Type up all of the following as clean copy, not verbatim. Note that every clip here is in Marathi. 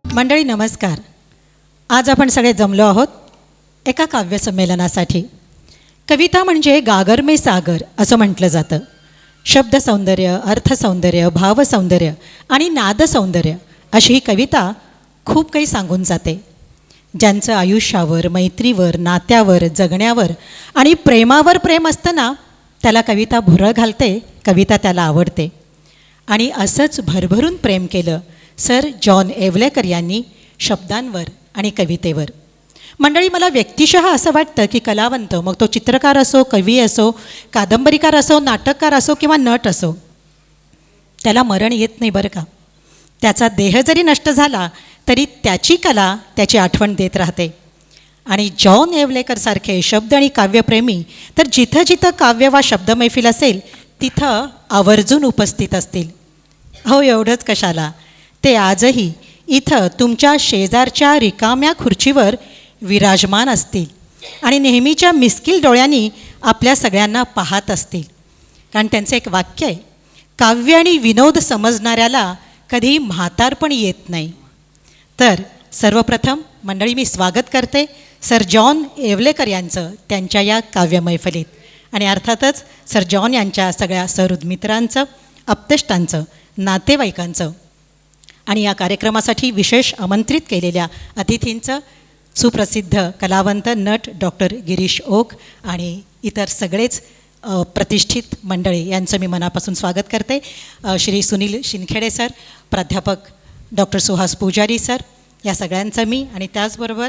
मंडळी नमस्कार. आज आपण सगळे जमलो आहोत एका काव्यसंमेलनासाठी. कविता म्हणजे गागर में सागर असं म्हटलं जातं. शब्दसौंदर्य, अर्थसौंदर्य, भावसौंदर्य आणि नादसौंदर्य अशी ही कविता खूप काही सांगून जाते. ज्यांचं आयुष्यावर, मैत्रीवर, नात्यावर, जगण्यावर आणि प्रेमावर प्रेम असतं ना, त्याला कविता भुरळ घालते, कविता त्याला आवडते. आणि असंच भरभरून प्रेम केलं सर जॉन एव्हलेकर यांनी शब्दांवर आणि कवितेवर. मंडळी मला व्यक्तिशः असं वाटतं की कलावंत, मग तो चित्रकार असो, कवी असो, कादंबरीकार असो, नाटककार असो किंवा नट असो, त्याला मरण येत नाही बरं का. त्याचा देह जरी नष्ट झाला तरी त्याची कला त्याची आठवण देत राहते. आणि जॉन एव्हलेकरसारखे शब्द आणि काव्यप्रेमी तर जिथं जिथं काव्य वा शब्द मैफिल असेल तिथं आवर्जून उपस्थित असतील. हो, एवढंच कशाला, ते आजही इथं तुमच्या शेजारच्या रिकाम्या खुर्चीवर विराजमान असतील आणि नेहमीच्या मिस्किल डोळ्यांनी आपल्या सगळ्यांना पाहत असतील. कारण त्यांचं एक वाक्य आहे, काव्य आणि विनोद समजणाऱ्याला कधी म्हातारपण येत नाही. तर सर्वप्रथम मंडळी मी स्वागत करते सर जॉन एव्हलेकर यांचं त्यांच्या या काव्य मैफलीत. आणि अर्थातच सर जॉन यांच्या सगळ्या सहृद मित्रांचं, आप्तेष्टांचं, नातेवाईकांचं आणि या कार्यक्रमासाठी विशेष आमंत्रित केलेल्या अतिथींचं, सुप्रसिद्ध कलावंत नट डॉक्टर गिरीश ओक आणि इतर सगळेच प्रतिष्ठित मंडळी यांचं मी मनापासून स्वागत करते. श्री सुनील शिंदखेडे सर, प्राध्यापक डॉक्टर सुहास पुजारी सर, या सगळ्यांचं मी आणि त्याचबरोबर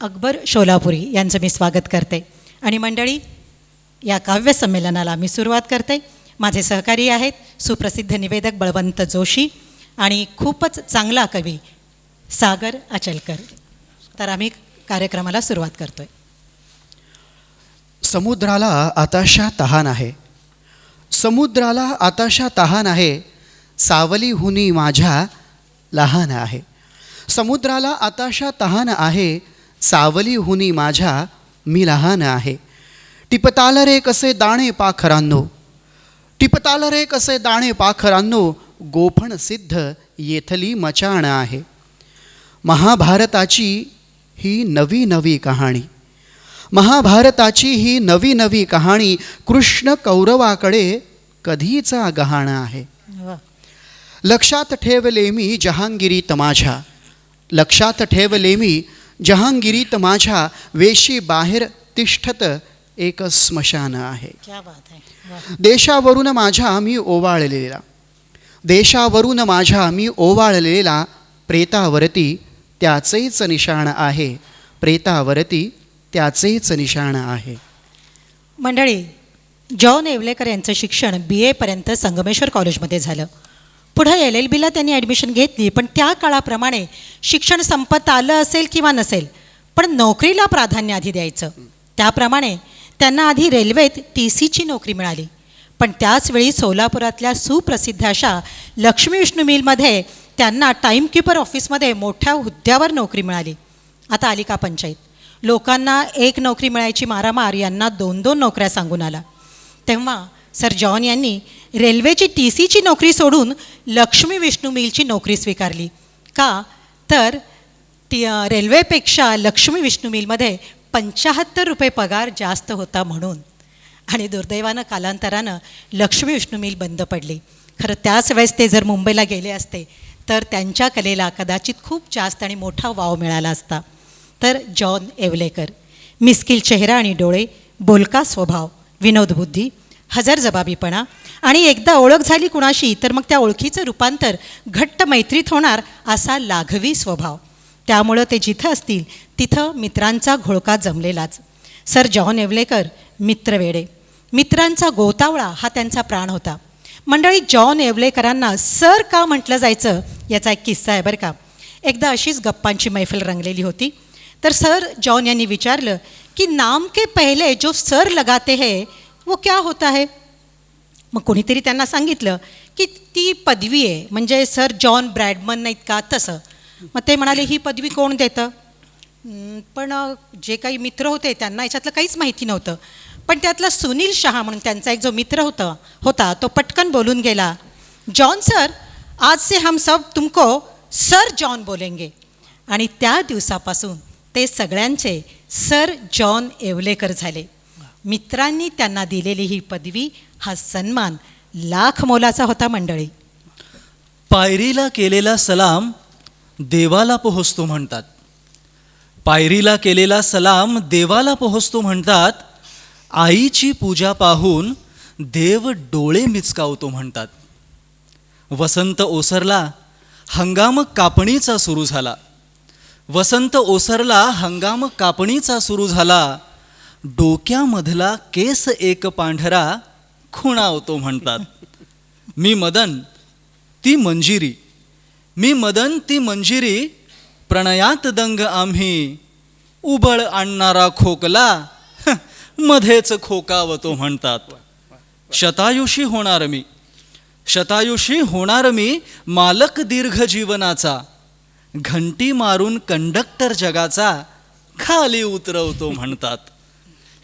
अकबर शोलापुरी यांचं मी स्वागत करते. आणि मंडळी या काव्य संमेलनाला मी सुरुवात करते. माझे सहकारी आहेत सुप्रसिद्ध निवेदक बळवंत जोशी आणि खूपच चांगला कवी सागर अचलकर. तर आम्ही कार्यक्रमाला सुरुवात करतो आहे. समुद्राला आताशा तहान आहे, समुद्राला आताशा तहान आहे, सावलीहुनी माझ्या लहान आहे. समुद्राला आताशा तहान आहे, सावलीहुनी माझ्या मी लहान आहे. टिपताल रे कसे दाणे पाखरांनो, टिपताल रे कसे दाणे पाखरांनो, गोफण सिद्ध येथली मचाण आहे. महाभारताची ही नवी नवी कहाणी, महाभारताची ही नवी नवी कहाणी कृष्ण कौरवाकडे कधीचा गहाण आहे. लक्षात ठेवले मी जहांगीरीत माझ्या, लक्षात ठेवले मी जहांगीरीत माझ्या, वेशी बाहेर तिष्ठत एक स्मशान आहे. क्या बात आहे. देशावरून माझ्या मी ओवाळलेला, देशावरून माझ्या मी ओवाळलेला, प्रेतावरती त्याचेच निशाण आहे, प्रेतावरती त्याचेच निशाण आहे. मंडळी जॉन एव्हलेकर यांचं शिक्षण BA पर्यंत संगमेश्वर कॉलेजमध्ये झालं. पुढं LLBला त्यांनी ॲडमिशन घेतली, पण त्या काळाप्रमाणे शिक्षण संपत आलं असेल किंवा नसेल, पण नोकरीला प्राधान्य आधी द्यायचं. त्याप्रमाणे त्यांना आधी रेल्वेत TCची नोकरी मिळाली, पण त्याचवेळी सोलापुरातल्या सुप्रसिद्ध अशा लक्ष्मी विष्णू मिलमध्ये त्यांना टाईमकीपर ऑफिसमध्ये मोठ्या हुद्द्यावर नोकरी मिळाली. आता आली का पंचायत. लोकांना एक नोकरी मिळायची मारामार, यांना 2-2 नोकऱ्या सांगून आला. तेव्हा सर जॉन यांनी रेल्वेची TCची नोकरी सोडून लक्ष्मी विष्णू मिलची नोकरी स्वीकारली. का तर रेल्वेपेक्षा लक्ष्मी विष्णू मिलमध्ये 75 रुपये पगार जास्त होता म्हणून. आणि दुर्दैवानं कालांतरानं लक्ष्मी विष्णू मिल बंद पडली. खरं त्याच वेळेस ते जर मुंबईला गेले असते तर त्यांच्या कलेला कदाचित खूप जास्त आणि मोठा वाव मिळाला असता. तर जॉन एव्हलेकर, मिस्किल चेहरा आणि डोळे, बोलका स्वभाव, विनोदबुद्धी, हजरजबाबीपणा आणि एकदा ओळख झाली कुणाशी तर मग त्या ओळखीचं रूपांतर घट्ट मैत्रीत होणार असा लाघवी स्वभाव. त्यामुळं ते जिथं असतील तिथं मित्रांचा घोळका जमलेलाच. सर जॉन एव्हलेकर मित्रवेडे, मित्रांचा गोतावळा हा त्यांचा प्राण होता. मंडळी जॉन एव्हलेकरांना सर का म्हटलं जायचं याचा एक किस्सा आहे बरं का. एकदा अशीच गप्पांची मैफल रंगलेली होती, तर सर जॉन यांनी विचारलं की नाम के पहले जो सर लगाते हैं वो क्या होता है. मग कोणीतरी त्यांना सांगितलं की ती पदवी आहे, म्हणजे सर जॉन ब्रॅडमन नाहीत का तसं. मग ते म्हणाले ही पदवी कोण देतं. पण जे काही मित्र होते त्यांना याच्यातलं काहीच माहिती नव्हतं. पण त्यातला सुनील शहा म्हणून त्यांचा एक जो मित्र होता तो पटकन बोलून गेला, जॉन सर आज से हम सब तुमको सर जॉन बोलेंगे. आणि त्या दिवसापासून ते सगळ्यांचे सर जॉन येवलेकर झाले. मित्रांनी त्यांना दिलेली ही पदवी, हा सन्मान लाख मोलाचा होता मंडळी. पायरीला केलेला सलाम देवाला पोहोचतो म्हणतात. पायरीला केलेला सलाम देवाला पोहोचतो म्हणतात. आईची पूजा पाहून देव डोळे मिचकावतो म्हणतात. वसंत ओसरला, हंगाम कापणीचा सुरू झाला. वसंत ओसरला, हंगाम कापणीचा सुरू झाला. डोक्यामधला केस एक पांढरा खुणावतो म्हणतात. मी मदन ती मंजिरी, मी मदन ती मंजिरी, प्रणयात दंग आम्ही, उबळ आणणारा खोकला मध्येच खोकावतो म्हणतात. शतायुषी होणार मी, शतायुषी होणार मी, मालक दीर्घ जीवनाचा, घंटी मारून कंडक्टर जगाचा खाली उतरवतो म्हणतात.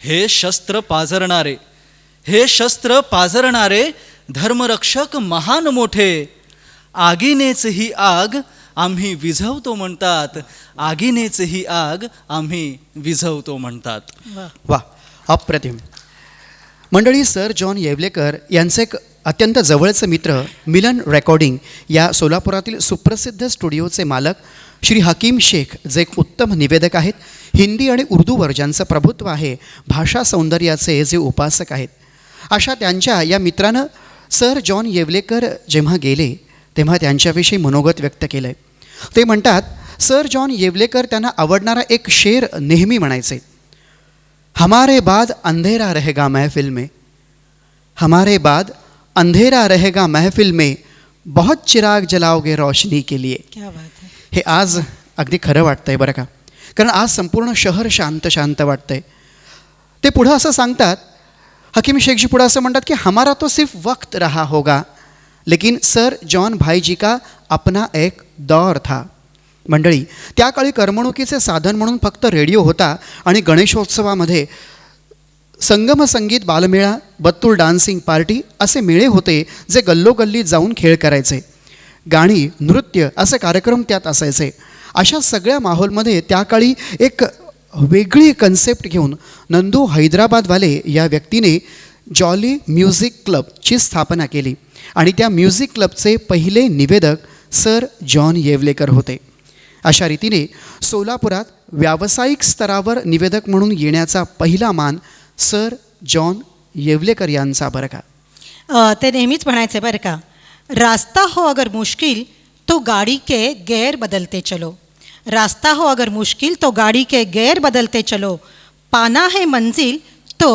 हे शस्त्र पाजरणारे, हे शस्त्र पाजरणारे, धर्मरक्षक महान मोठे, आगीनेच ही आग आम्ही विझवतो म्हणतात. आगीनेच ही आग आम्ही विझवतो म्हणतात. वा, अप्रतिम. मंडळी, सर जॉन येवलेकर यांचे एक अत्यंत जवळचे मित्र, मिलन रेकॉर्डिंग या सोलापुरातील सुप्रसिद्ध स्टुडिओचे मालक श्री हकीम शेख, जे एक उत्तम निवेदक आहेत. हिंदी आणि उर्दूवर ज्यांचं प्रभुत्व आहे, भाषा सौंदर्याचे जे उपासक आहेत, अशा त्यांच्या या मित्रानं सर जॉन येवलेकर जेव्हा गेले तेव्हा त्यांच्याविषयी मनोगत व्यक्त केलं आहे. ते म्हणतात, सर जॉन येवलेकर त्यांना आवडणारा एक शेर नेहमी म्हणायचे, हमारे बाद अंधेरा रहेगा महफिल में, हमारे बाद अंधेरा रहेगा महफिल में, बहुत चिराग जलाओगे रोशनी के लिए. क्या बात है. हे आज अगदी खरं वाटतं आहे बरं का, कारण आज संपूर्ण शहर शांत शांत वाटतं आहे. ते पुढं असं सांगतात, हकीम शेखजी पुढं असं म्हणतात की हमारा तो सिर्फ वक्त रहा होगा, लेकिन सर जॉन भाई जी का अपना एक दौर था. मंडळी, त्या काळी करमणुकीचे साधन म्हणून फक्त रेडिओ होता आणि गणेशोत्सवामध्ये संगम संगीत बालमेळा, बत्तूर डान्सिंग पार्टी असे मेळे होते जे गल्लोगल्लीत जाऊन खेळ करायचे. गाणी, नृत्य असे कार्यक्रम त्यात असायचे. अशा सगळ्या माहोलमध्ये त्या काळी एक वेगळी कन्सेप्ट घेऊन नंदू हैदराबादवाले या व्यक्तीने जॉली म्युझिक क्लबची स्थापना केली आणि त्या म्युझिक क्लबचे पहिले निवेदक सर जॉन येवलेकर होते. अशा रीतीने सोलापुरात व्यावसायिक स्तरावर निवेदक म्हणून येण्याचा पहिला मान सर जॉन येवलेकर यांचा बरं का. ते नेहमीच म्हणायचे बरं का, रास्ता हो अगर मुश्किल तो गाड़ी के गेयर बदलते चलो, रास्ता हो अगर मुश्किल तो गाड़ी के गेयर बदलते चलो, पाना है मंजिल तो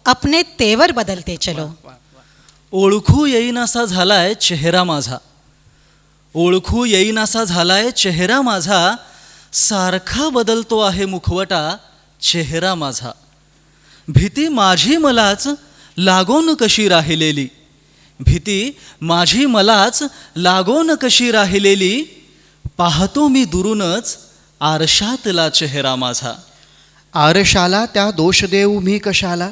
अपने तेवर बदलते चलो. ओळखू येईनासा झालाय चेहरा माझा, ओळखू येईनासा झालाय चेहरा माझा, सारखा बदलतो आहे मुखवटा चेहरा माझा. भीती माझी मलाच लागोन कशी राहिलेली, भीती माझी मलाच लागोन कशी राहिलेली, पाहतो मी दुरूनच आरशातला चेहरा माझा. आरशाला त्या दोष देऊ मी कशाला,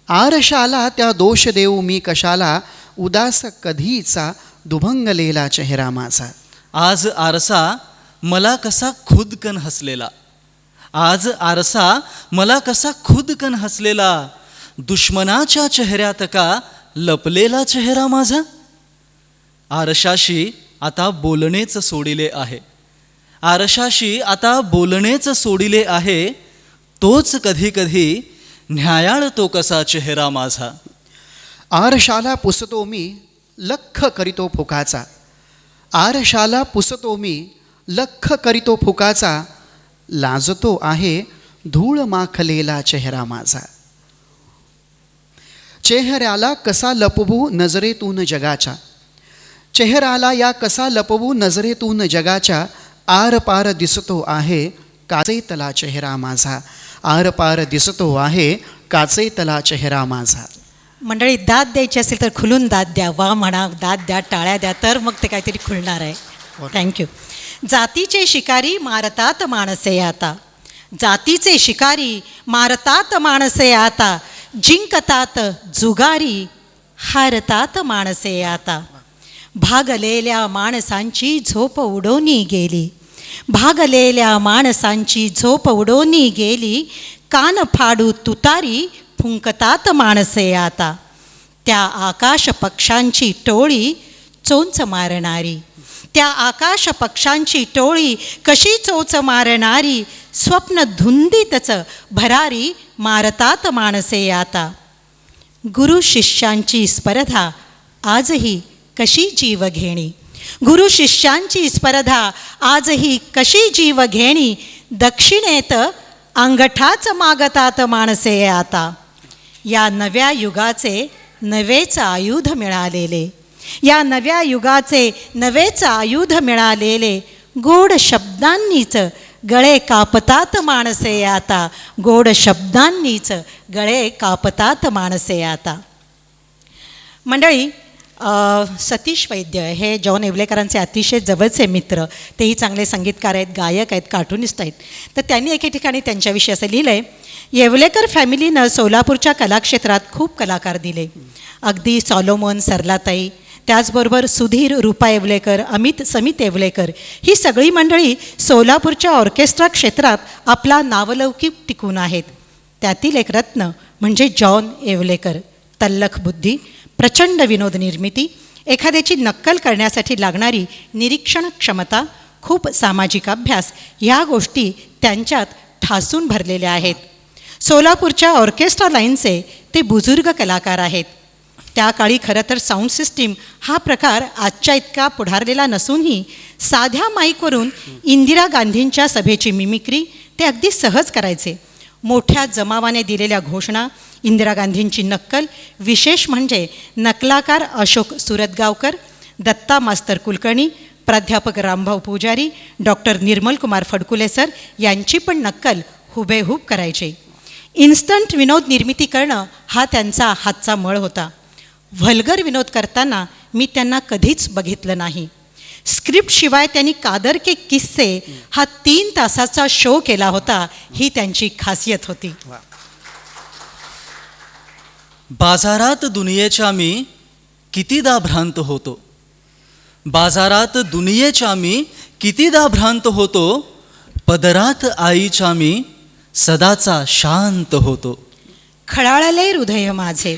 आरशाला त्या दोष देऊ मी कशाला, उदास कधीचा दुभंगलेला चेहरा माझा. आज आरसा मला कसा खुदकन हसलेला, आज आरसा मला कसा खुदकन हसलेला, दुश्मनाच्या चेहऱ्यात का लपलेला चेहरा माझा. आरशाशी आता बोलणेच सोडिले आहे, आरशाशी आता बोलणेच सोडिले आहे, तोच कधी कधी न्यायाळ तो कसा चेहरा माझा. आरशाला पुसतो मी लख करीतो फुकाचा, आरशाला पुसतो मी लख करीतो फुकाचा, लाजतो आहे धूळ माखलेला चेहरा माझा. चेहऱ्याला कसा लपवू नजरेतून जगाच्या, चेहऱ्याला या कसा लपवू नजरेतून जगाच्या, आरपार दिसतो आहे काचेतला चेहरा माझा, आरपार दिसतो आहे काचेतला चेहरा माझा. मंडळी, दाद द्यायची असेल तर खुलून दाद द्या, वा म्हणा, दाद द्या, टाळ्या द्या, तर मग ते काहीतरी खुलणार आहे. थँक्यू. जातीचे शिकारी मारतात माणसे आता, जातीचे शिकारी मारतात माणसे आता, जिंकतात जुगारी हारतात माणसे आता. भागलेल्या माणसांची झोप उडवणी गेली, भागलेल्या माणसांची झोप उडवणी गेली. कान फाडू तुतारी फुंकतात माणसे आता. त्या आकाश पक्षांची टोळी चोच मारणारी, त्या आकाश पक्षांची टोळी कशी चोच मारणारी. स्वप्न धुंदीतच भरारी मारतात माणसे आता. गुरु शिष्यांची स्पर्धा आजही कशी जीव घेणी, गुरु शिष्यांची स्पर्धा आजही कशी जीव घेणी. दक्षिणेत अंगठाच मागतात माणसे आता. या नव्या युगाचे नवेच आयुध मिळालेले, या नव्या युगाचे नवेच आयुध मिळालेले. गोड शब्दांनीच गळे कापतात माणसे आता, गोड शब्दांनीच गळे कापतात माणसे आता. मंडळी, सतीश वैद्य हे जॉन येवलेकरांचे अतिशय जवळचे मित्र, तेही चांगले संगीतकार आहेत, गायक आहेत, कार्टुनिस्ट आहेत. तर त्यांनी एके ठिकाणी त्यांच्याविषयी असं लिहिलं आहे, येवलेकर फॅमिलीनं सोलापूरच्या कलाक्षेत्रात खूप कलाकार दिले. अगदी सॉलोमन, सरलाताई, त्याचबरोबर सुधीर, रूपा येवलेकर, समित येवलेकर ही सगळी मंडळी सोलापूरच्या ऑर्केस्ट्रा क्षेत्रात आपला नावलौकिक टिकून आहेत. त्यातील एक रत्न म्हणजे जॉन येवलेकर. तल्लख बुद्धी, प्रचंड विनोद निर्मिती, एखाद्याची नक्कल करण्यासाठी लागणारी निरीक्षण क्षमता, खूप सामाजिक अभ्यास, ह्या गोष्टी त्यांच्यात ठासून भरलेल्या आहेत. सोलापूरच्या ऑर्केस्ट्रा लाईनचे ते बुजुर्ग कलाकार आहेत. त्या काळी खरं तर साऊंड सिस्टीम हा प्रकार आजच्या इतका पुढारलेला नसूनही साध्या माईकवरून इंदिरा गांधींच्या सभेची मिमिक्री ते अगदी सहज करायचे. मोठ्या जमावाने दिलेल्या घोषणा, इंदिरा गांधींची नक्कल, विशेष म्हणजे नकलाकार अशोक सुरतगावकर, दत्ता मास्तर कुलकर्णी, प्राध्यापक रामभाऊ पुजारी, डॉक्टर निर्मलकुमार फडकुले सर यांची पण नक्कल हुबेहूब करायचे. इन्स्टंट विनोद निर्मिती करणं हा त्यांचा हातचा मळ होता. व्हल्गर विनोद करताना मी त्यांना कधीच बघितलं नाही. स्क्रिप्टशिवाय त्यांनी कादर के किस्से हा 3 तासाचा शो केला होता, ही त्यांची खासियत होती. बाजारात दुनियेच्या मी कितीदा भ्रांत होतो, बाजारात दुनियेच्या मी कितीदा भ्रांत होतो. पदरात आईच्या मी सदाचा शांत होतो. खळाळले हृदय माझे,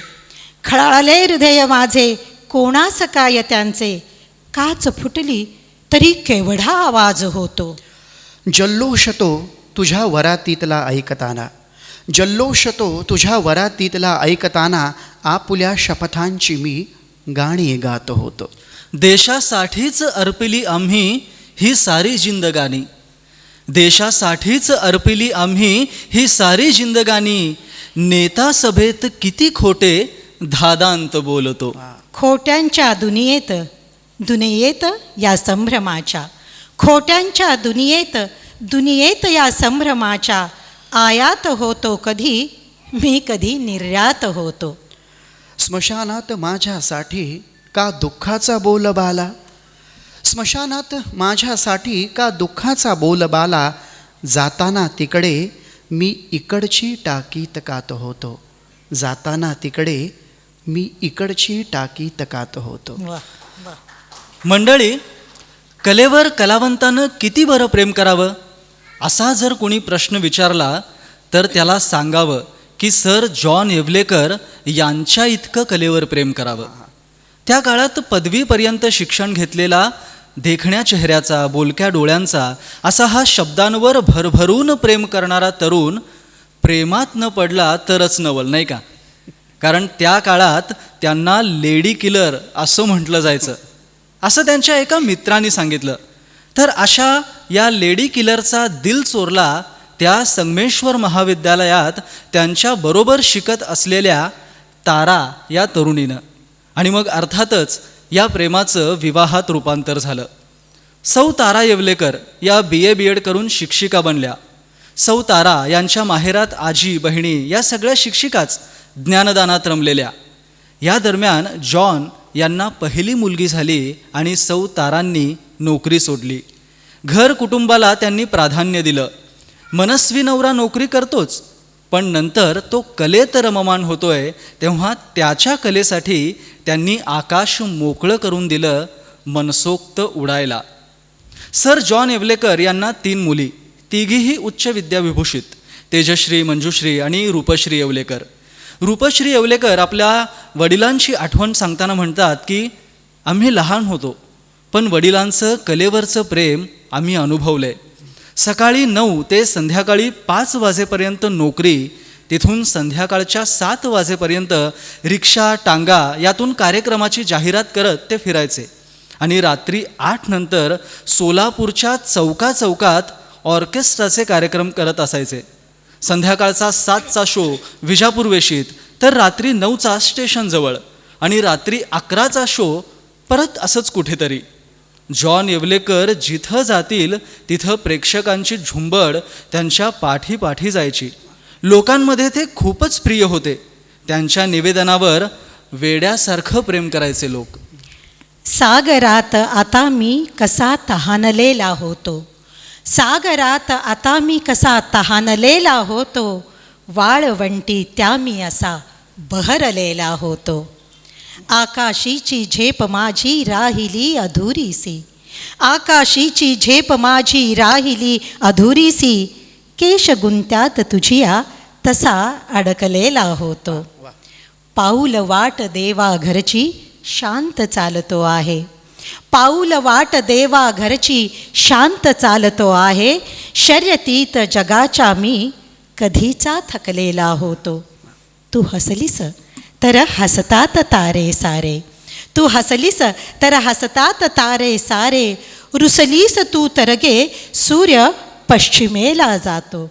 खळाळले हृदय माझे, कोणास काय त्यांचे. काच फुटली तरी केवढा आवाज होतो. जल्लोष तो तुझ्या वरातीतला ऐकताना, जल्लोष तो तुझ्या वरातीतला ऐकताना. आपुल्या शपथांची मी गाणी गात होतो. देशासाठीच अर्पिली आम्ही ही सारी जिंदगानी, देशासाठीच अर्पिली आम्ही ही सारी जिंदगानी. नेता सभेत किती खोटे धादांत बोलतो. खोट्यांच्या दुनियेत, दुनियेत या संभ्रमाच्या, खोट्यांच्या दुनियेत, दुनियेत या संभ्रमाच्या. आयात होतो कधी, मी कधी निर्यात होतो. स्मशानात माझ्यासाठी का दुःखाचा बोलबाला, स्मशानात माझ्यासाठी का दुःखाचा बोलबाला. जाताना तिकडे मी इकडची टाकीत कात होतो, जाताना तिकडे मी इकडची टाकीत कात होतो. मंडळी, कलेवर कलावंतानं किती बरं प्रेम करावं असा जर कोणी प्रश्न विचारला तर त्याला सांगावं की सर जॉन येवलेकर यांच्या इतकं कलेवर प्रेम करावं. त्या काळात पदवीपर्यंत शिक्षण घेतलेला, देखण्या चेहऱ्याचा, बोलक्या डोळ्यांचा असा हा शब्दांवर भरभरून प्रेम करणारा तरुण प्रेमात न पडला तरच नवल, नाही का? कारण त्या काळात त्यांना लेडी किलर असं म्हटलं जायचं, असं त्यांच्या एका मित्रांनी सांगितलं. तर अशा या लेडी किलरचा दिल चोरला त्या संगमेश्वर महाविद्यालयात त्यांच्याबरोबर शिकत असलेल्या तारा या तरुणीनं. आणि मग अर्थातच या प्रेमाचं विवाहात रूपांतर झालं. सौ तारा येवलेकर या BA BEd करून शिक्षिका बनल्या. सौ तारा यांच्या माहेरात आजी, बहिणी या सगळ्या शिक्षिकाच ज्ञानदानात रमलेल्या. या दरम्यान जॉन यांना पहिली मुलगी झाली आणि सौ तारांनी नोकरी सोडली. घर कुटुंबाला त्यांनी प्राधान्य दिलं. मनस्वी नवरा नोकरी करतोच, पण नंतर तो कलेत रममान होतोय तेव्हा त्याच्या कलेसाठी त्यांनी आकाश मोकळं करून दिलं. मनसोक्त उडायला. सर जॉन येवलेकर यांना 3 मुली, तिघीही उच्च विद्याविभूषित, तेजश्री, मंजुश्री आणि रूपश्री येवलेकर. रूपश्री येवलेकर आपल्या वडिलांची आठवण सांगताना म्हणतात की आम्ही लहान होतो, पण वडिलांचं कलेवरचं प्रेम आम्ही अनुभवलं. सकाळी 9 ते संध्याकाळी 5 वाजेपर्यंत नोकरी, तिथून संध्याकाळच्या 7 वाजेपर्यंत रिक्षा, टांगा यातून कार्यक्रमाची जाहिरात करत ते फिरायचे. आणि रात्री 8 नंतर सोलापूरच्या चौकात ऑर्केस्ट्राचे कार्यक्रम करत असायचे. संध्याकाळचा 7चा शो विजापूर वेशीत, तर रात्री 9चा स्टेशनजवळ, आणि रात्री 11चा शो परत असंच कुठेतरी. जॉन येवलेकर जिथं जातील तिथं प्रेक्षकांची झुंबड त्यांच्या पाठी जायची. लोकांमध्ये ते खूपच प्रिय होते. त्यांच्या निवेदनावर वेड्यासारखं प्रेम करायचे लोक. सागरात आता मी कसा तहानलेला होतो, सागरात आता मी कसा तहानलेला होतो, वाळवंटी त्या मी असा बहरलेला होतो. आकाशीची झेप माझी राहिली अधुरीसी, आकाशीची झेप माझी राहिली अधुरीसी, केश गुंत्यात तुझिया तसा अडकलेला होतो. पाऊल वाट देवा घरची शांत चालतो आहे, पाऊल वाट देवा घरची शांत चालतो आहे, शर्यतीत जगाच्या मी कधीचा थकलेला होतो. तू हसलीस तर हसतात तारे सारे, तू हसलीस तर हसतात तारे सारे, रुसलीस तू तर गे सूर्य पश्चिमेला जातो.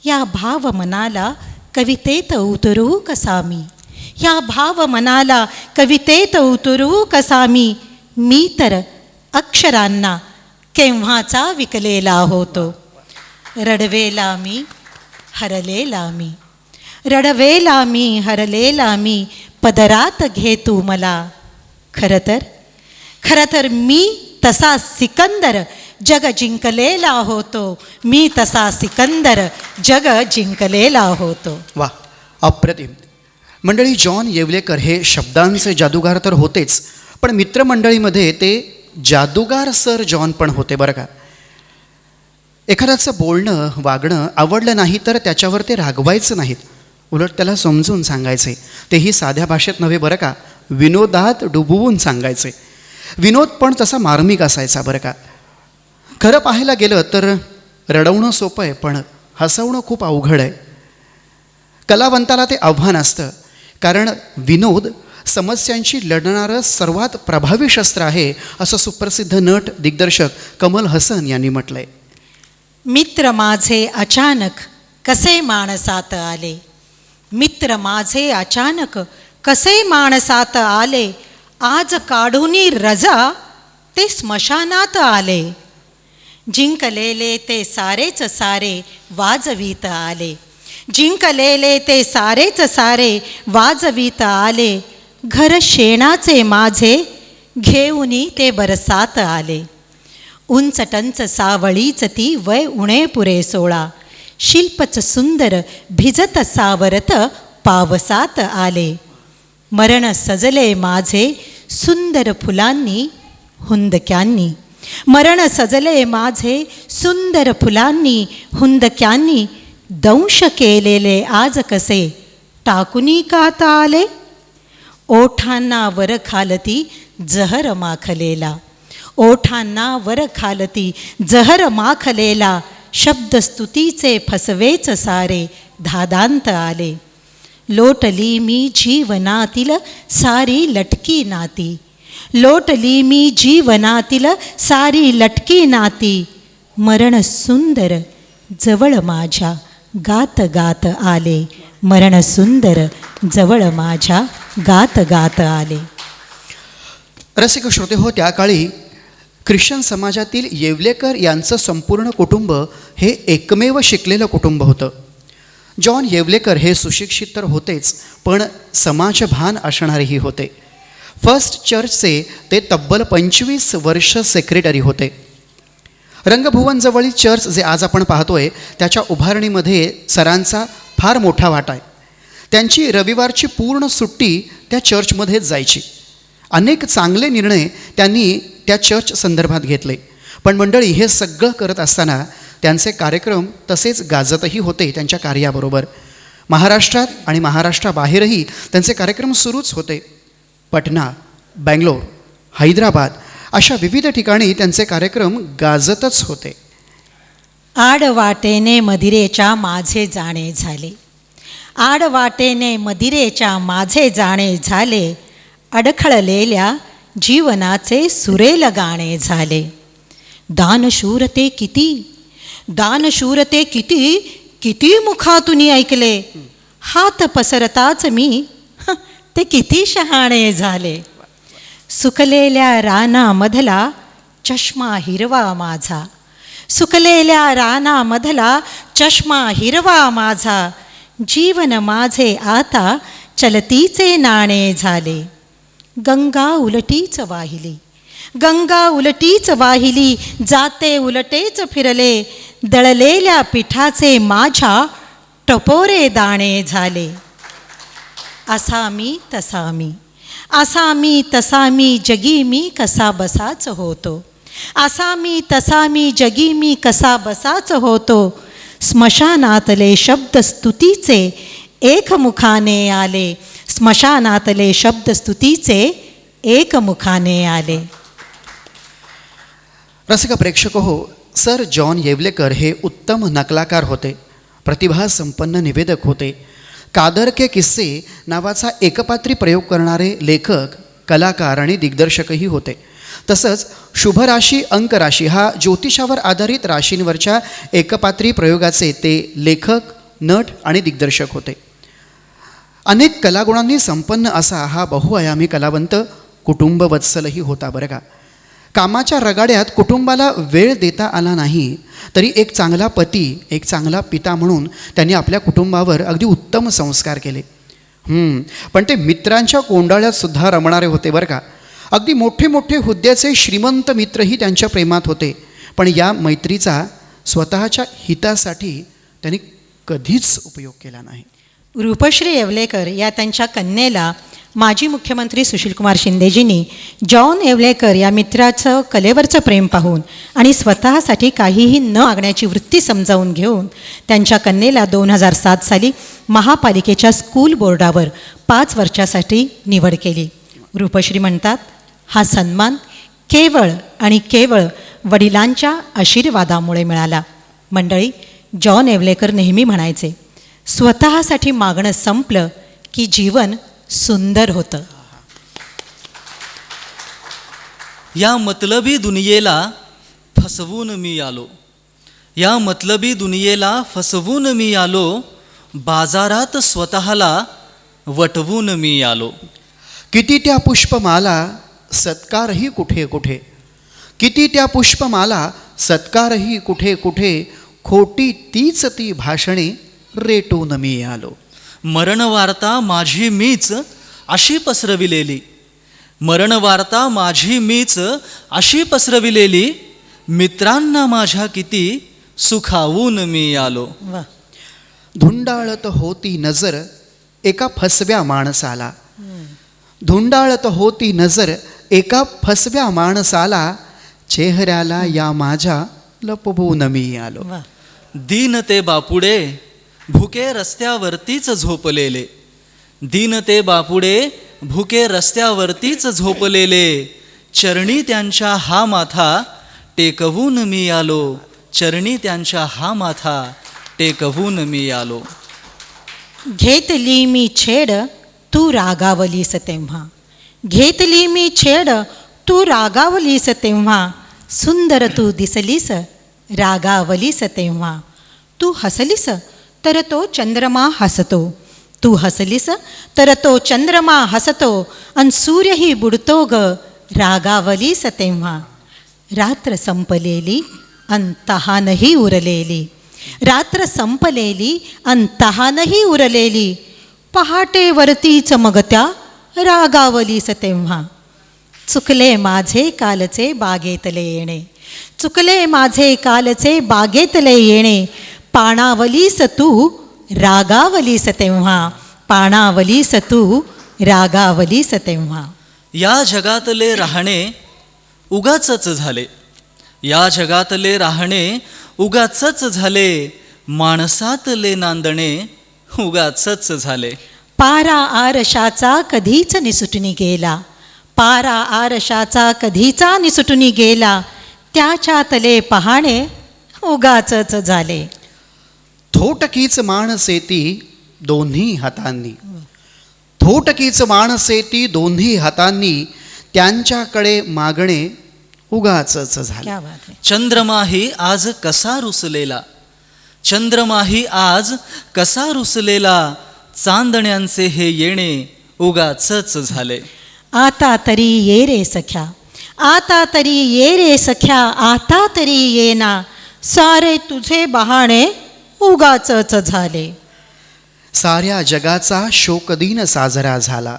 या भाव मनाला कवितेत उतरू कसा मी, या भाव मनाला कवितेत उतरू कसा मी, मी तर अक्षरांना केव्हाचा विकलेला होतो. रडवेला मी हरलेला मी, रडवेला मी हरलेला मी, पदरात घे तू मला. खरं तर मी तसा सिकंदर जग जिंकलेला होतो, मी तसा सिकंदर जग जिंकलेला होतो. वा, अप्रतिम. मंडळी, जॉन येवलेकर हे शब्दांचे जादूगार तर होतेच, पण मित्रमंडळीमध्ये ते जादूगार सर जॉन पण होते बरं का. एखाद्याचं बोलणं वागणं आवडलं नाही तर त्याच्यावर ते रागवायचं नाहीत, उलट त्याला समजून सांगायचे. तेही साध्या भाषेत नव्हे बरं का, विनोदात डुबवून सांगायचे. विनोद पण तसा मार्मिक असायचा बरं का. खरं पाहायला गेलं तर रडवणं सोपं आहे, पण हसवणं खूप अवघड आहे. कलावंताला ते आव्हान असतं, कारण विनोद समस्यांशी लढणारं सर्वात प्रभावी शस्त्र आहे, असं सुप्रसिद्ध नट दिग्दर्शक कमल हसन यांनी म्हटलं आहे. मित्र माझे अचानक कसे माणसात आले, मित्र माझे अचानक कसे माणसात आले, आज काढूनी रजा ते स्मशानात आले. जिंकलेले ते सारेच सारे वाजवीत आले, जिंकलेले ते सारेच सारे वाजवीत आले. घर शेणाचे माझे घेऊनी ते बरसात आले. उंच टंच सावळीच ती वय उणे पुरे 16, शिल्पच सुंदर भिजत सावरत पावसात आले. मरण सजले माझे सुंदर फुलांनी हुंदक्यांनी, मरण सजले माझे सुंदर फुलांनी हुंदक्यांनी. दंश केलेले आज कसे टाकुनी कात आले, ओठांना वर खालती जहर माखलेला, ओठांना वर खालती जहर माखलेला. शब्दस्तुतीचे फसवेच सारे धादांत आले. लोटली मी जीवनातील सारी लटकी नाती, लोटली मी जीवनातील सारी लटकी नाती. मरण सुंदर जवळ माझ्या गात गात आले, मरण सुंदर जवळ माझ्या गात गात आले. रसिक श्रोते हो, त्या काळी ख्रिश्चन समाजातील येवलेकर यांचं संपूर्ण कुटुंब हे एकमेव शिकलेलं कुटुंब होतं. जॉन येवलेकर हे सुशिक्षित तर होतेच, पण समाजभान असणारेही होते. फर्स्ट चर्चचे ते तब्बल 25 वर्ष सेक्रेटरी होते. रंगभुवनजवळील चर्च जे आज आपण पाहतोय त्याच्या उभारणीमध्ये सरांचा फार मोठा वाटा आहे. त्यांची रविवारची पूर्ण सुट्टी त्या चर्चमध्येच जायची अनेक चांगले निर्णय त्यांनी त्या चर्च संदर्भात घेतले. पण मंडळी, हे सगळं करत असताना त्यांचे कार्यक्रम तसेच गाजतही होते त्यांच्या कार्याबरोबर. महाराष्ट्रात आणि महाराष्ट्राबाहेरही त्यांचे कार्यक्रम सुरूच होते. पटना, बँगलोर, हैदराबाद अशा विविध ठिकाणी त्यांचे कार्यक्रम गाजतच होते. आडवाटेने मदिरेच्या माझे जाणे झाले, आडवाटेने मदिरेच्या माझे जाणे झाले, अडखळलेल्या जीवनाचे सुरेल गाणे झाले. दानशूरते किती, दानशूरते किती, किती मुखातून ऐकले, हात पसरताच मी ते किती शहाणे झाले. सुकलेल्या रानामधला चष्मा हिरवा माझा, सुकलेल्या रानामधला चष्मा हिरवा माझा, जीवन माझे आता चलतीचे नाणे झाले. गंगा उलटीच वाहिली, गंगा उलटीच वाहिली, जाते उलटेच फिरले, दळलेल्या पिठाचे माझ्या टपोरे दाणे झाले. असा मी तसा मी, असा मी तसा मी, जगी मी कसा बसाच होतो, असा मी तसा मी, जगी मी कसा बसाच होतो. स्मशानातले शब्द स्तुतीचे एकमुखाने आले, स्मशानातले शब्द स्तुतीचे एकमुखाने आले. रसिक प्रेक्षक हो, सर जॉन येवलेकर हे उत्तम नकलाकार होते, प्रतिभासंपन्न निवेदक होते. कादर के किस्से नावाचा एकपात्री प्रयोग करणारे लेखक, कलाकार आणि दिग्दर्शकही होते. तसंच शुभराशी अंकराशी हा ज्योतिषावर आधारित राशींवरच्या एकपात्री प्रयोगाचे ते लेखक, नट आणि दिग्दर्शक होते. अनेक कलागुणांनी संपन्न असा हा बहुआयामी कलावंत कुटुंबवत्सलही होता बरं का. कामाच्या रगाड्यात कुटुंबाला वेळ देता आला नाही तरी एक चांगला पती, एक चांगला पिता म्हणून त्यांनी आपल्या कुटुंबावर अगदी उत्तम संस्कार केले. पण ते मित्रांच्या कोंडाळ्यात सुद्धा रमणारे होते बरं का. अगदी मोठे मोठे हुद्द्याचे श्रीमंत मित्रही त्यांच्या प्रेमात होते. पण या मैत्रीचा स्वतःच्या हितासाठी त्यांनी कधीच उपयोग केला नाही. रूपश्री येवलेकर या त्यांच्या कन्येला माजी मुख्यमंत्री सुशीलकुमार शिंदेजींनी जॉन येवलेकर या मित्राचं कलेवरचं प्रेम पाहून आणि स्वतःसाठी काहीही न मागण्याची वृत्ती समजावून घेऊन त्यांच्या कन्येला 2007 साली महापालिकेच्या स्कूल बोर्डावर 5 वर्षासाठी निवड केली. रूपश्री म्हणतात, हा सन्मान केवळ आणि केवळ वडिलांच्या आशीर्वादामुळे मिळाला. मंडळी, जॉन येवलेकर नेहमी म्हणायचे, स्वतःसाठी मागणं संपलं की जीवन सुंदर होतं. या मतलबी दुनियेला फसवून मी आलो, या मतलबी दुनियेला फसवून मी आलो, बाजारात स्वतःला वटवून मी आलो. किती त्या पुष्पमाला सत्कारही कुठे कुठे, किती त्या पुष्पमाला सत्कारही कुठे कुठे, खोटी तीच ती भाषणे रेटून मी आलो. मरणवार्ता माझी मीच अशी पसरविलेली, मरणवार्ता माझी मीच अशी पसरविलेली, मित्रांना माझ्या किती सुखावून मी आलो. वा, धुंडाळत होती नजर एका फसव्या माणसाला, धुंडाळत होती नजर एका फसव्या माणसाला, चेहऱ्याला या माझ्या लपवून मी आलो. वा. दीन ते बापुडे भुके रस्त्यावरतीच झोपलेले, दीन ते बापुडे भुके रस्त्यावरतीच झोपलेले, चरणी त्यांच्या हा माथा टेकवून मी आलो, चरणी त्यांच्या हा माथा टेकवून मी आलो. घेतली मी छेड तू रागावलीस तेव्हा, घेतली मी छेड तू रागावलीस तेव्हा, सुंदर तू दिसलीस रागावलीस तेव्हा. तू हसलीस तर तो चंद्रमा हसतो, तू हसलीस तर तो चंद्रमा हसतो, अन सूर्यही बुडतो ग रागावलीस तेव्हा. रात्र संपलेली अन तहानही उरलेली, रात्र संपलेली अन तहानही उरलेली, पहाटेवरती चमकत्या रागावलीस तेव्हा. चुकले माझे कालचे बागेतले येणे, चुकले माझे कालचे बागेतले येणे, पाणावलीस तू रागावलीस तेव्हा, पाणावलीस तू रागावलीस तेव्हा. या जगातले राहणे उगाचच झाले, या जगातले राहणे उगाचच झाले, माणसातले नांदणे उगाचच झाले. पारा आरशाचा कधीच निसुटून गेला, पारा आरशाचा कधीचा निसुटून गेला, त्याच्यातले पहाणे उगाचच झाले. थोटकीच माणसे ती दोन्ही हातांनी, थोटकीच माणसे ती दोन्ही हातांनी, त्यांच्याकडे मागणे उगाचच झाले. क्या बात आहे. चंद्रमाही आज कसा रुसलेला, चंद्रमाही आज कसा रुसलेला, चांदण्यांचे हे येणे उगाचच झाले. आता तरी ये रे सख्या, आता तरी ये रे सख्या, आता तरी ये ना, सारे तुझे बहाणे उगाचच झाले. साऱ्या जगाचा शोकदिन साजरा झाला,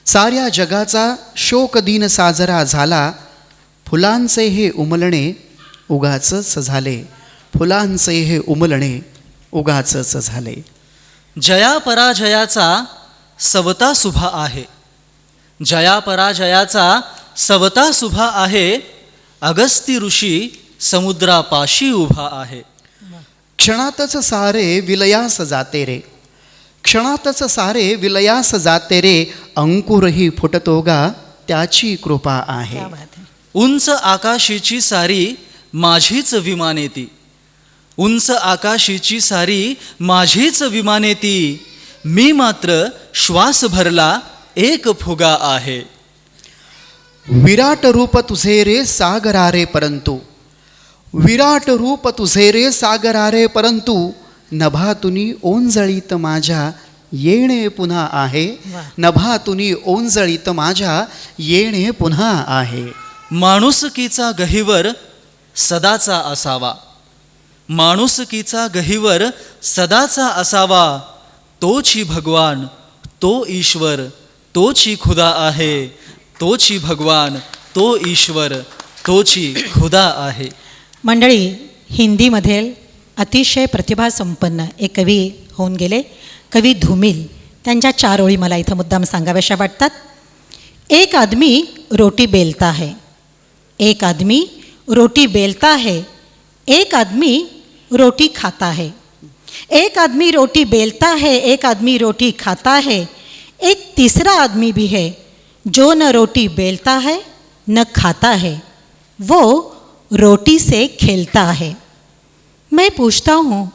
साऱ्या जगाचा शोकदिन साजरा झाला, फुलांचे हे उमलणे उगाचच झाले, फुलांचे हे उमलणे उगाचच झाले. जया पराजयाचा सवता सुभा आहे, जया पराजयाचा सवता सुभा आहे, अगस्ती ऋषी समुद्रापाशी उभा आहे. क्षणातच सारे विलयास जाते रे, क्षणातच सारे विलयास जाते रे, अंकुरही फुटतो गा त्याची कृपा आहे. क्या बात आहे. उंच आकाशीची सारी माझीच विमाने ती, उंच आकाशीची सारी माझीच विमाने ती, मी मात्र श्वास भरला एक फुगा आहे. विराट रूप तुझे रे सागरा रे परंतु, विराट रूप तुझे रे सागरा रे परंतु, नभातुनी ओंजळीत माझ्या येणे पुन्हा आहे, नभातुनी ओंजळीत माझ्या येणे पुन्हा आहे. माणुसकीचा गहिवर सदाचा असावा, माणुसकीचा गहिवर सदाचा असावा, तोची भगवान तो ईश्वर तोची खुदा आहे, तोची भगवान तो ईश्वर तोची खुदा आहे. मंडळी, हिंदीमधील अतिशय प्रतिभासंपन्न एक कवी होऊन गेले, कवी धूमिल. त्यांच्या 4 ओळी मला इथं मुद्दाम सांगाव्याशा वाटतात. एक आदमी रोटी बेलता है, एक आदमी रोटी बेलता है, एक आदमी रोटी खाता है, एक आदमी रोटी बेलता है, एक आदमी रोटी खाता है, एक तीसरा आदमी भी है जो न रोटी बेलता है न खाता है, वो रोटी से खेलता है. मैं पूछता हूँ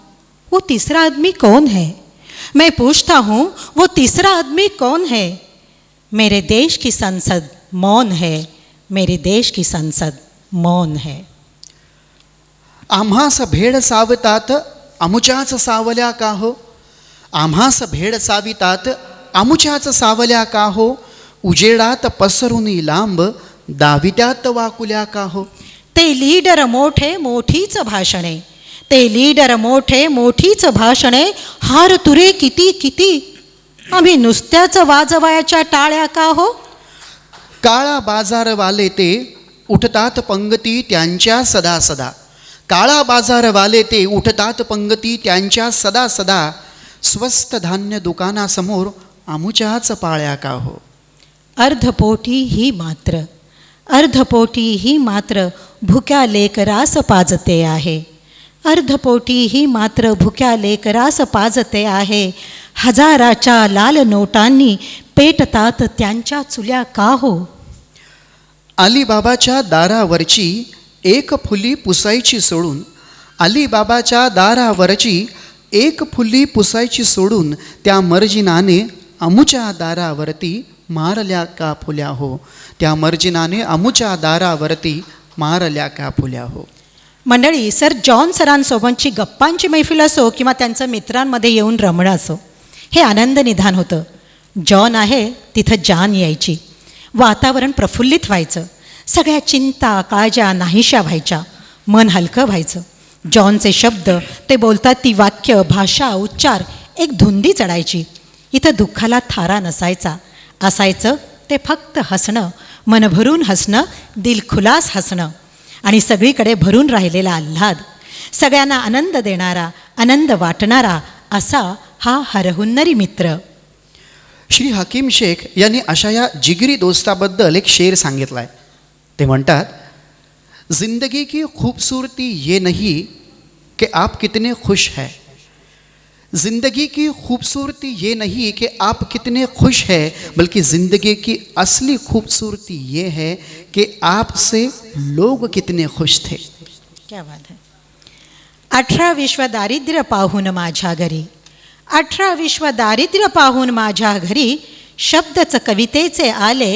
वो तीसरा आदमी कौन है, मैं पूछता हूँ वो तीसरा आदमी कौन है. मेरे देश की संसद मौन है, मेरे देश की संसद मौन है. आम्हास भेड सावतात अमुच्याच सावल्या का हो, आम्हास भेड सावितात अमुच्याच सावल्या का हो, उजेडात पसरुनी लांब दावित्यात वाकुल्या का हो. ते लीडर मोठे मोठीच भाषणे, ते लीडर मोठे मोठीच भाषणे, हार तुरे किती किती, आम्ही नुसत्याच वाजवायच्या टाळ्या का हो. काळा बाजारवाले ते उठतात पंगती त्यांच्या सदा सदा, काळा बाजारवाले ते उठतात पंगती त्यांच्या सदा सदा, स्वस्त धान्य दुकानासमोर आमुच्याच पाळ्या का हो. अर्धपोटी ही मात्र, अर्धपोटी ही मात्र भुक्या लेकरास पाजते आहे, अर्धपोटी ही मात्र भुक्या लेकरास पाजते आहे, हजाराच्या लाल नोटांनी पेटतात त्यांच्या चुल्या का हो. अलीबाबाच्या दारावरची एक फुली पुसायची सोडून, अलीबाबाच्या दारावरची एक फुली पुसायची सोडून, त्या मर्जिनाने अमुच्या दारावरती मारल्या का फुल्या हो, त्या मर्जिनाने अमुच्या दारावरती मारल्या का फुल्या हो. मंडळी, सर जॉन सरांसोबतची गप्पांची मैफिल असो किंवा त्यांचं मित्रांमध्ये येऊन रमणं असो, हे आनंद निधान होतं. जॉन आहे तिथं जान यायची, वातावरण प्रफुल्लित व्हायचं, सगळ्या चिंता काळज्या नाहीशा व्हायच्या, मन हलकं व्हायचं. जॉनचे शब्द, ते बोलतात ती वाक्य, भाषा, उच्चार एक धुंदी चढायची. इथं दुःखाला थारा नसायचा, असायचं ते फक्त हसणं, मन भरून हसणं, दिलखुलास हसणं आणि सगळीकडे भरून राहिलेला आल्हाद, सगळ्यांना आनंद देणारा, आनंद वाटणारा असा हा हरहुन्नरी मित्र. श्री हकीम शेख यांनी अशा या जिगरी दोस्ताबद्दल एक शेर सांगितला आहे. ते म्हणतात, जिंदगी की खूबसूरती ये नहीं कि आप कितने खुश हैं, ज़िंदगी की खूबसूरती ये नहीं कि आप कितने खुश हैं, बल्कि ज़िंदगी की असली खूबसूरती ये है कि आपसे लोग कितने खुश थे. क्या बात है. 18 विश्व दारिद्र्य पाहून माझ्या घरी, 18 विश्व दारिद्र्य पाहून माझ्या घरी, शब्दच कवितेचे आले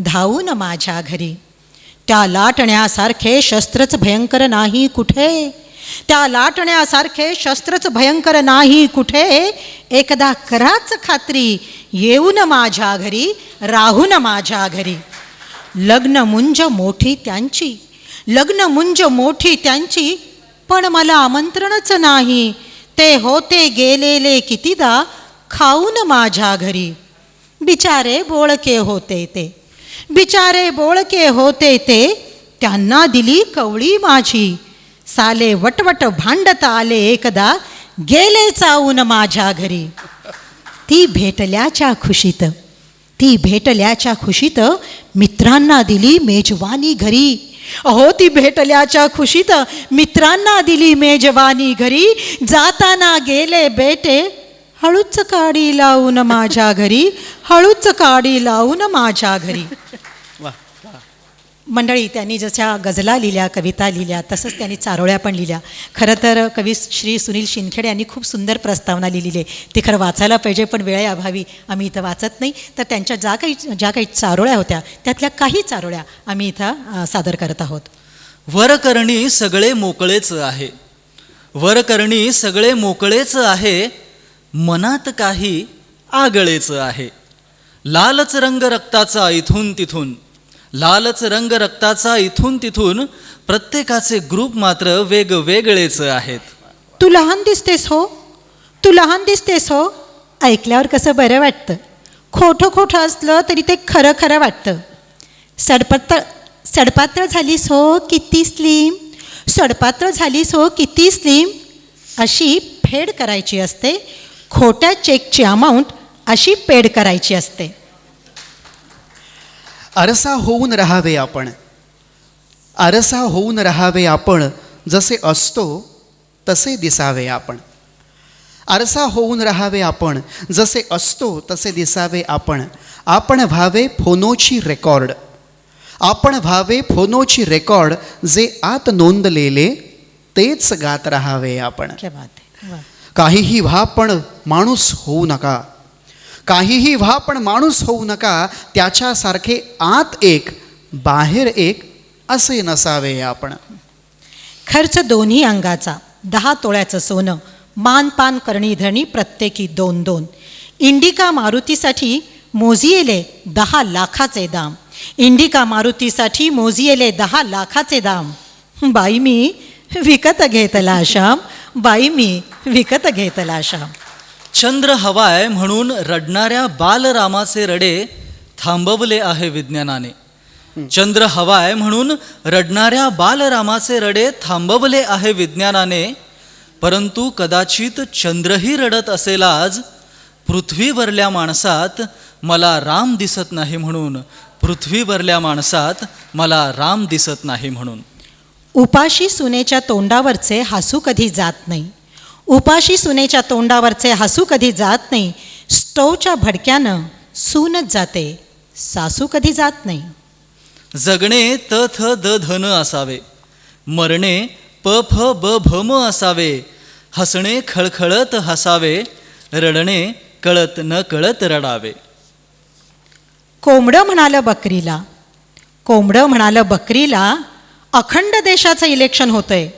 धावून माझ्या घरी. त्या लाटण्यासारखे शस्त्रच भयंकर नाही कुठे, त्या लाटण्यासारखे शस्त्रच भयंकर नाही कुठे, एकदा कराच खात्री येऊन माझ्या घरी, राहून माझ्या घरी. लग्न मुंज मोठी त्यांची, लग्न मुंज मोठी त्यांची, पण मला आमंत्रणच नाही. ते होते गेलेले कितीदा खाऊन माझ्या घरी. बिचारे बोळके होते ते, बिचारे बोळके होते ते, त्यांना दिली कवळी माझी. साले वटवट भांडत आले एकदा, गेले चावून माझ्या घरी. ती भेटल्याच्या खुशीत, ती भेटल्याच्या खुशीत, मित्रांना दिली मेजवानी घरी. अहो ती भेटल्याच्या खुशीत मित्रांना दिली मेजवानी घरी. जाताना गेले बेटे हळूच काडी लावून माझ्या घरी, हळूच काडी लावून माझ्या घरी. मंडळी, त्यांनी जशा गझला लिहिल्या, कविता लिहिल्या, तसंच त्यांनी चारोळ्या पण लिहिल्या. खरं तर कवी श्री सुनील शिंदखेडे यांनी खूप सुंदर प्रस्तावना लिहिलेली आहे. ती खरं वाचायला पाहिजे, पण वेळेअभावी आम्ही इथं वाचत नाही. तर त्यांच्या ज्या काही चारोळ्या होत्या त्यातल्या काही चारोळ्या आम्ही इथं सादर करत आहोत. वरकरणी सगळे मोकळेच आहे, वरकरणी सगळे मोकळेच आहे, मनात काही आगळेच आहे. लालच रंग रक्ताचा इथून तिथून, लालच रंग रक्ताचा इथून तिथून, प्रत्येकाचे ग्रुप मात्र वेगवेगळेच आहेत. तू लहान दिसतेस हो, तू लहान दिसतेस हो, ऐकल्यावर कसं बरं वाटतं. खोटं खोटं असलं तरी ते खरं खरं वाटतं. सडपात्र झालीस हो किती स्लिम, सडपात्र झालीस हो किती स्लिम, अशी फेड करायची असते. खोट्या चेकची अमाऊंट अशी पेड करायची असते. आरसा होऊन राहावे आपण, आरसा होऊन राहावे आपण, जसे असतो तसे दिसावे आपण. आरसा होऊन राहावे आपण, जसे असतो तसे दिसावे आपण. आपण व्हावे फोनोची रेकॉर्ड, आपण व्हावे फोनोची रेकॉर्ड, जे आत नोंदलेले तेच गात राहावे आपण. क्या बात आहे. वा. काहीही व्हा पण माणूस होऊ नका, काहीही व्हा पण माणूस होऊ नका. त्याच्यासारखे आत एक बाहेर एक असे नसावे आपण. खर्च दोन्ही अंगाचा 10 तोळ्याचं सोनं, मानपान करणी धरणी प्रत्येकी 2-2. इंडिका मारुतीसाठी मोजियेले 10 लाखाचे दाम, इंडिका मारुतीसाठी मोजियेले 10 लाखाचे दाम. बाई मी विकत घेतला श्याम, बाई मी विकत घेतला श्याम. चंद्र हवाय म्हणून रडणाऱ्या बालरामाचे रडे थांबवले आहे विज्ञानाने. चंद्र हवाय म्हणून रडणाऱ्या बालरामाचे रडे थांबवले आहे विज्ञानाने. परंतु कदाचित चंद्रही रडत असेल आज, पृथ्वीवरल्या माणसात मला राम दिसत नाही म्हणून, पृथ्वीवरल्या माणसात मला राम दिसत नाही म्हणून. उपाशी सुनेच्या तोंडावरचे हसू कधी जात नाही, उपाशी सुनेच्या तोंडावरचे हसू कधी जात नाही. स्टोवच्या भडक्यानं सूनच जाते, सासू कधी जात नाही. जगणे त थ द धन असावे, मरणे प फ ब भ म असावे. हसणे खळखळत हसावे, रडणे कळत न कळत रडावे. कोंबडं म्हणालं बकरीला, कोंबडं म्हणालं बकरीला, अखंड देशाचं इलेक्शन होतंय.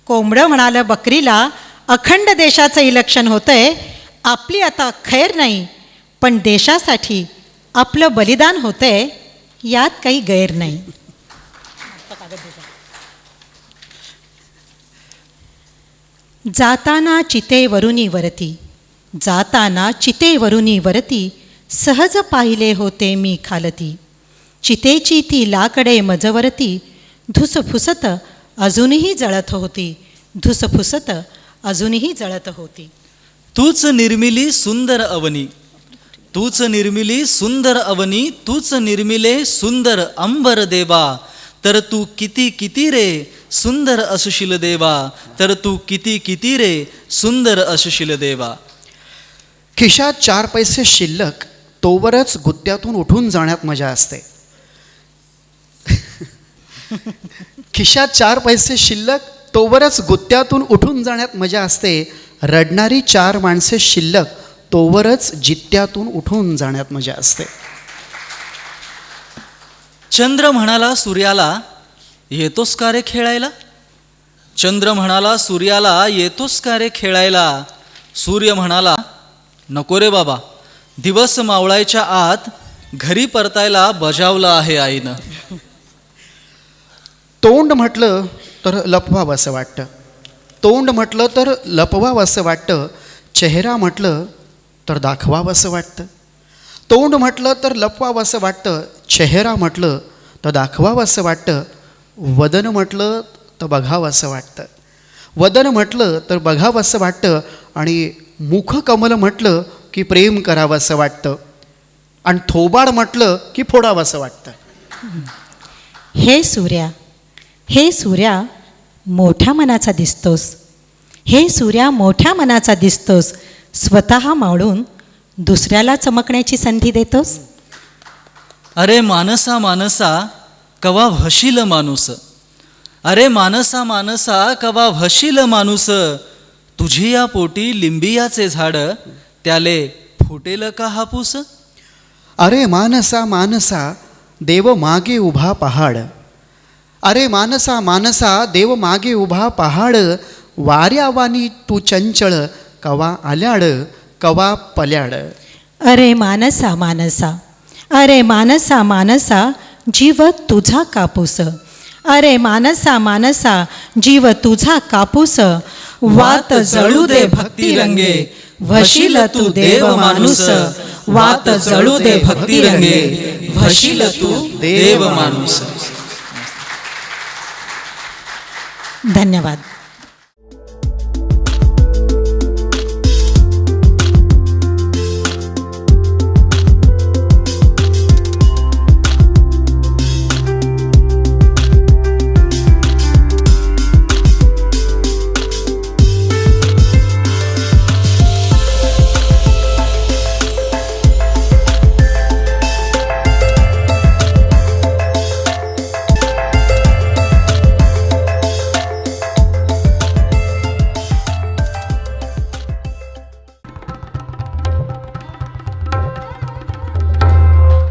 कोंबडं म्हणालं बकरीला, अखंड देशाचं इलेक्शन होतंय. आपली आता खैर नाही, पण देशासाठी आपलं बलिदान होतंय, यात काही गैर नाही. जाताना चितेवरुनी वरती, जाताना चितेवरुनी वरती, सहज पाहिले होते मी खालती. चितेची ती लाकडे मजवरती, धुसफुसत अजूनही जळत होती, धुसफुसत अजूनही जळत होती. तूच निर्मिली सुंदर अवनी, तूच निर्मिली सुंदर अवनी, तूच निर्मिले सुंदर अंबर देवा, तर तू किती किती रे सुंदर असशील देवा, तर तू किती किती रे सुंदर असशील देवा. खिशात 4 पैसे शिल्लक तोवरच गुत्त्यातून उठून जाण्यात मजा असते. खिशात 4 पैसे शिल्लक तोवरच गुत्त्यातून उठून जाण्यात मजा असते. रडणारी 4 माणसे शिल्लक तोवरच जित्त्यातून उठून जाण्यात मजा असते. चंद्र म्हणाला सूर्याला, येतोस का रे खेळायला. चंद्र म्हणाला सूर्याला, येतोस का रे खेळायला. सूर्य म्हणाला, नको रे बाबा, दिवस मावळायच्या आत घरी परतायला बजावलं आहे आईनं. तोंड म्हटलं तर लपवावं असं वाटतं. तोंड म्हटलं तर लपवावं असं वाटतं. चेहरा म्हटलं तर दाखवावं असं वाटतं. तोंड म्हटलं तर लपवावं असं वाटतं. चेहरा म्हटलं तर दाखवावं असं वाटतं. वदन म्हटलं तर बघावं असं वाटतं. वदन म्हटलं तर बघावं असं वाटतं. आणि मुखकमल म्हटलं की प्रेम करावं असं वाटतं. आणि थोबाड म्हटलं की फोडावं असं वाटतं. हे सूर्या, हे सूर्या, मोठ्या मनाचा दिसतोस. हे सूर्या, मोठ्या मनाचा दिसतोस. स्वतः मावळून दुसऱ्याला चमकण्याची संधी देतोस. अरे मानसा मानसा कवा व्हशील माणूस. अरे मानसा मानसा कवा व्हशील माणूस. तुझी या पोटी लिंबियाचे झाड, त्याले फुटेल का हापूस. अरे मानसा मानसा देव मागे उभा पहाड. अरे मानसा मानसा देव मागे उभा पहाड. वाऱ्यावानी तू चंचळ, कवा आल्याड कवा पल्याड. अरे मानसा मानसा, अरे मानसा मानसा, जीव तुझा कापूस. अरे मानसा मानसा, जीव तुझा कापूस. वात जळू दे भक्ती रंगे, वशील तू देव माणूस. वात जळू दे भक्ती रंगे, वशील तू देव माणूस. धन्यवाद.